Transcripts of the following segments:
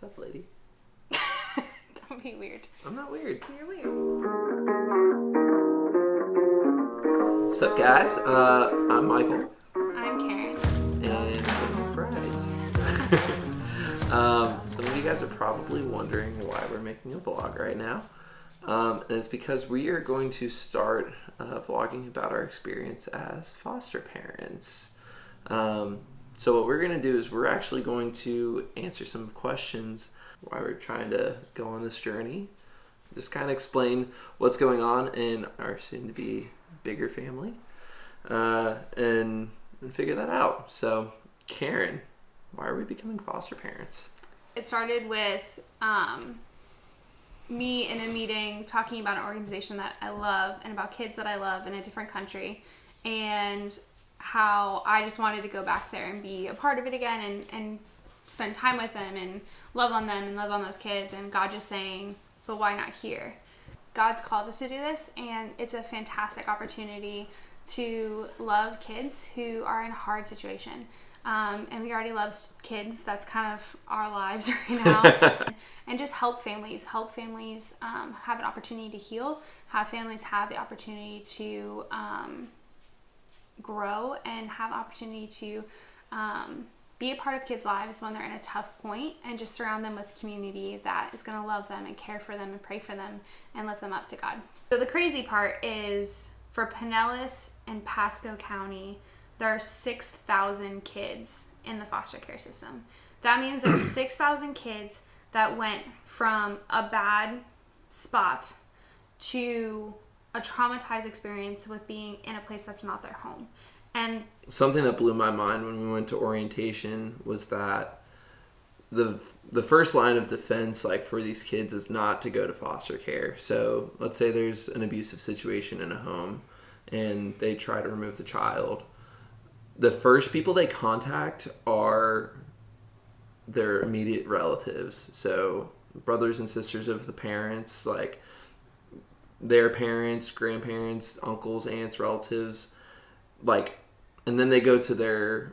up, lady? Don't be weird. I'm not weird. You're weird. What's up, guys? I'm Michael. I'm Karen. And we're brides. Some of you guys are probably wondering why we're making a vlog right now. And it's because we are going to start vlogging about our experience as foster parents. So what we're going to do is we're actually going to answer some questions why we're trying to go on this journey. Just kind of explain what's going on in our soon-to-be bigger family. And figure that out. So, Karen, why are we becoming foster parents? It started with me in a meeting talking about an organization that I love and about kids that I love in a different country, and how I just wanted to go back there and be a part of it again and spend time with them and love on them and love on those kids, and God just saying, but why not here? God's called us to do this, and it's a fantastic opportunity to love kids who are in a hard situation. And we already love kids. That's kind of our lives right now. And just help families have an opportunity to heal, have families have the opportunity to grow, and have opportunity to be a part of kids' lives when they're in a tough point, and just surround them with community that is going to love them and care for them and pray for them and lift them up to God. So the crazy part is, for Pinellas and Pasco County, there are 6,000 kids in the foster care system. That means there are 6,000 kids that went from a bad spot to a traumatized experience with being in a place that's not their home. And something that blew my mind when we went to orientation was that the first line of defense, like, for these kids is not to go to foster care. So let's say there's an abusive situation in a home and they try to remove the child. The first people they contact are their immediate relatives. So brothers and sisters of the parents, like their parents, grandparents, uncles, aunts, relatives, like, and then they go to their,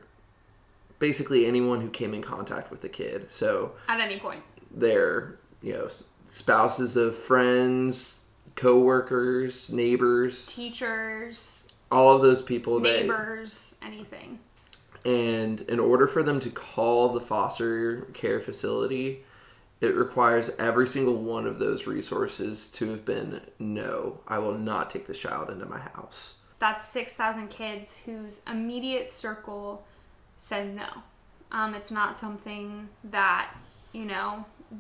basically anyone who came in contact with the kid. So at any point, their, spouses of friends, co-workers, neighbors, teachers, all of those people, neighbors, anything. And in order for them to call the foster care facility, it requires every single one of those resources to have been, no, I will not take this child into my house. That's 6,000 kids whose immediate circle said no. It's not something that,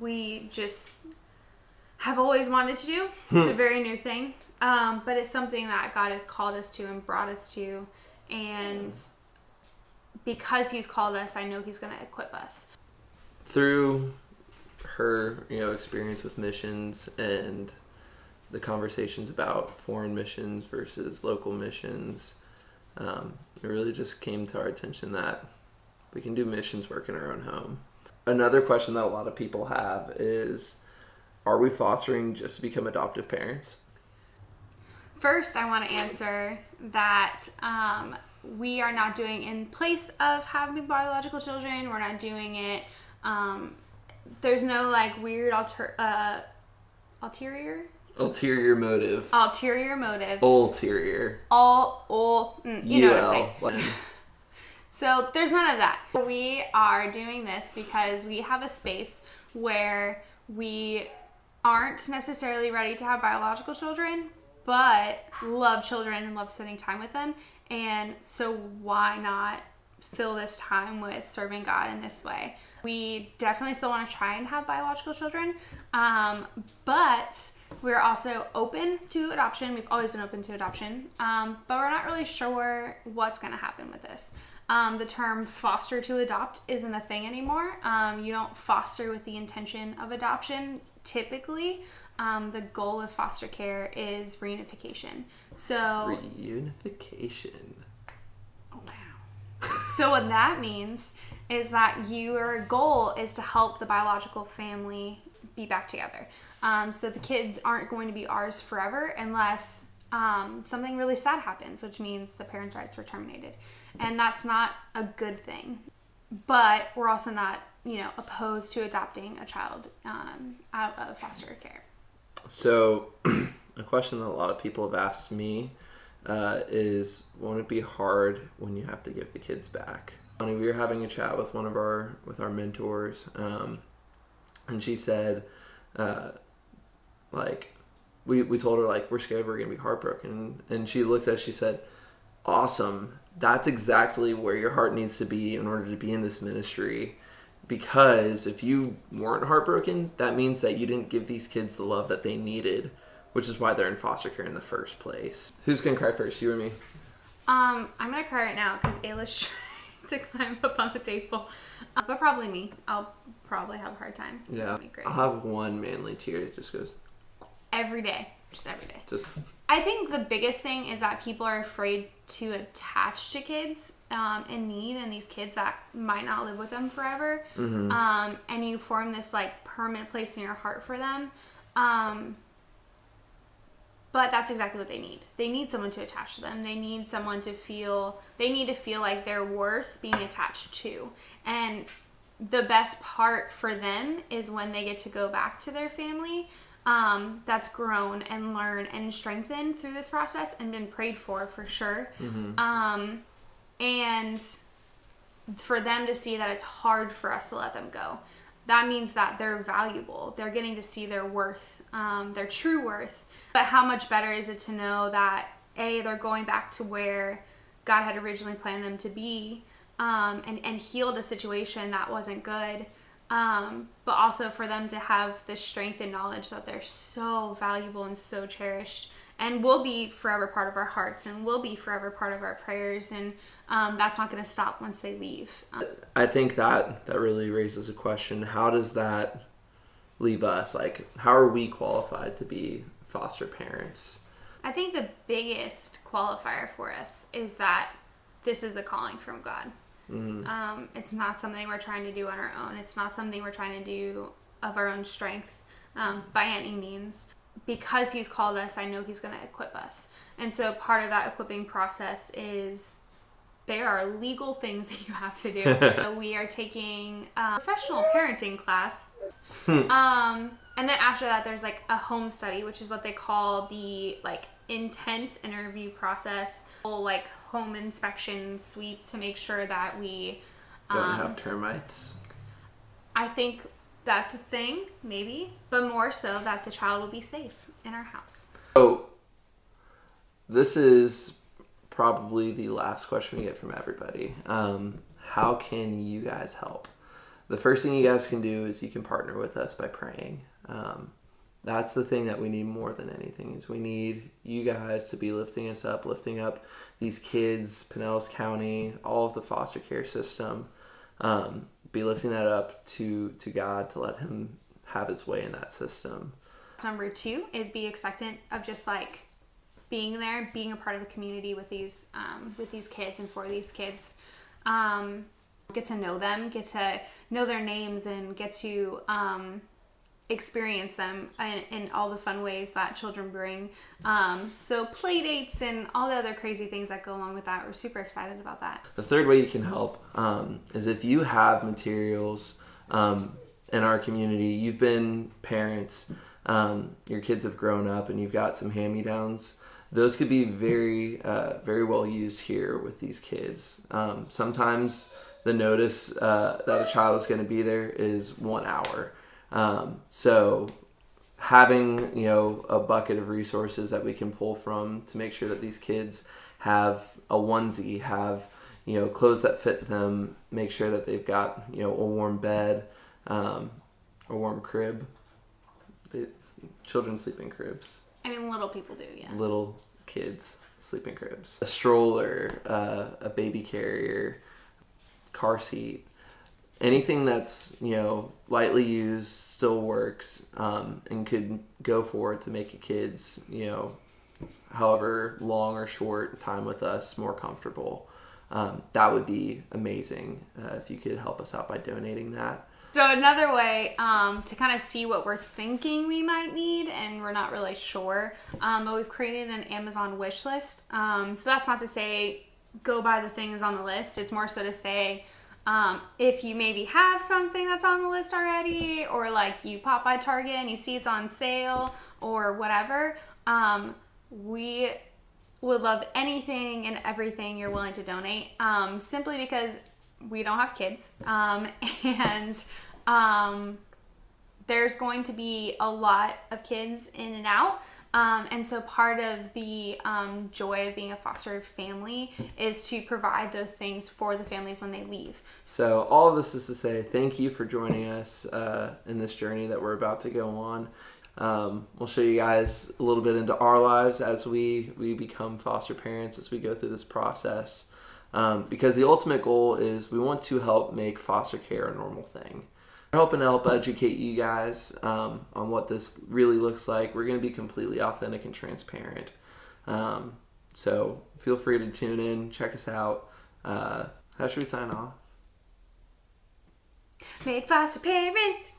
we just have always wanted to do. It's a very new thing. But it's something that God has called us to and brought us to. And because He's called us, I know He's going to equip us. Through her, experience with missions and the conversations about foreign missions versus local missions, it really just came to our attention that we can do missions work in our own home. Another question that a lot of people have is, are we fostering just to become adoptive parents? First, I want to answer that we are not doing in place of having biological children. We're not doing it. There's no weird ulterior motive. Ulterior motives. Ulterior. You know what I'm saying. So there's none of that. We are doing this because we have a space where we aren't necessarily ready to have biological children, but love children and love spending time with them. And so why not fill this time with serving God in this way? We definitely still want to try and have biological children, but we're also open to adoption. We've always been open to adoption, but we're not really sure what's going to happen with this. The term foster to adopt isn't a thing anymore. You don't foster with the intention of adoption. Typically, the goal of foster care is reunification. So reunification. Oh, wow. So what that means is that your goal is to help the biological family be back together. So the kids aren't going to be ours forever unless something really sad happens, which means the parents' rights were terminated. And that's not a good thing. But we're also not opposed to adopting a child out of foster care. So a question that a lot of people have asked me is, won't it be hard when you have to give the kids back? We were having a chat with with our mentors, and she said, we told her, like, we're scared we're gonna be heartbroken, and she looked at us, she said, awesome, that's exactly where your heart needs to be in order to be in this ministry. Because if you weren't heartbroken, that means that you didn't give these kids the love that they needed, which is why they're in foster care in the first place. Who's gonna cry first, you or me? I'm gonna cry right now because Ayla's trying to climb up on the table, but probably me. I'll probably have a hard time. Yeah, I'll have one manly tear that just goes every day, just every day. I think the biggest thing is that people are afraid to attach to kids in need, and these kids that might not live with them forever. Mm-hmm. And you form this like permanent place in your heart for them. But that's exactly what they need. They need someone to attach to them. They need someone to feel like they're worth being attached to. And the best part for them is when they get to go back to their family that's grown and learned and strengthened through this process and been prayed for sure. Mm-hmm. And for them to see that it's hard for us to let them go. That means that they're valuable. They're getting to see their worth, their true worth. But how much better is it to know that, A, they're going back to where God had originally planned them to be, and healed a situation that wasn't good. But also for them to have the strength and knowledge that they're so valuable and so cherished and will be forever part of our hearts and will be forever part of our prayers. And that's not going to stop once they leave. I think that really raises a question. How does that leave us? Like, how are we qualified to be foster parents? I think the biggest qualifier for us is that this is a calling from God. Mm-hmm. It's not something we're trying to do on our own. It's not something we're trying to do of our own strength by any means. Because he's called us, I know he's going to equip us. And so part of that equipping process is there are legal things that you have to do. So we are taking a professional parenting class. And then after that, there's like a home study, which is what they call the like intense interview process. Like home inspection sweep to make sure that we don't have termites. I think that's a thing, maybe, but more so that the child will be safe in our house. So this is probably the last question we get from everybody. How can you guys help? The first thing you guys can do is you can partner with us by praying. That's the thing that we need more than anything, is we need you guys to be lifting us up, lifting up these kids, Pinellas County, all of the foster care system, be lifting that up to God, to let him have his way in that system. Number 2 is be expectant of just like being there, being a part of the community with these kids and for these kids. Get to know them, get to know their names, and get to experience them in all the fun ways that children bring. So play dates and all the other crazy things that go along with that. We're super excited about that. The third way you can help is if you have materials in our community, you've been parents, your kids have grown up and you've got some hand-me-downs. Those could be very, very well used here with these kids. Sometimes the notice that a child is going to be there is 1 hour. So having, a bucket of resources that we can pull from to make sure that these kids have a onesie, have, clothes that fit them, make sure that they've got, a warm bed, a warm crib. Children sleep in cribs. I mean, little people do, yeah. Little kids sleep in cribs. A stroller, a baby carrier, car seat. Anything that's, lightly used still works, and could go forward to make your kids, however long or short time with us more comfortable. That would be amazing if you could help us out by donating that. So another way to kind of see what we're thinking we might need, and we're not really sure, but we've created an Amazon wish list. So that's not to say go buy the things on the list. It's more so to say, If you maybe have something that's on the list already, or like you pop by Target and you see it's on sale or whatever, we would love anything and everything you're willing to donate, simply because we don't have kids, and there's going to be a lot of kids in and out. And so part of the joy of being a foster family is to provide those things for the families when they leave. So all of this is to say thank you for joining us in this journey that we're about to go on. We'll show you guys a little bit into our lives as we become foster parents, as we go through this process. Because the ultimate goal is we want to help make foster care a normal thing. We're hoping to help educate you guys on what this really looks like. We're going to be completely authentic and transparent. So feel free to tune in, check us out. How should we sign off? Make foster parents.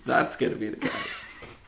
That's going to be the guy.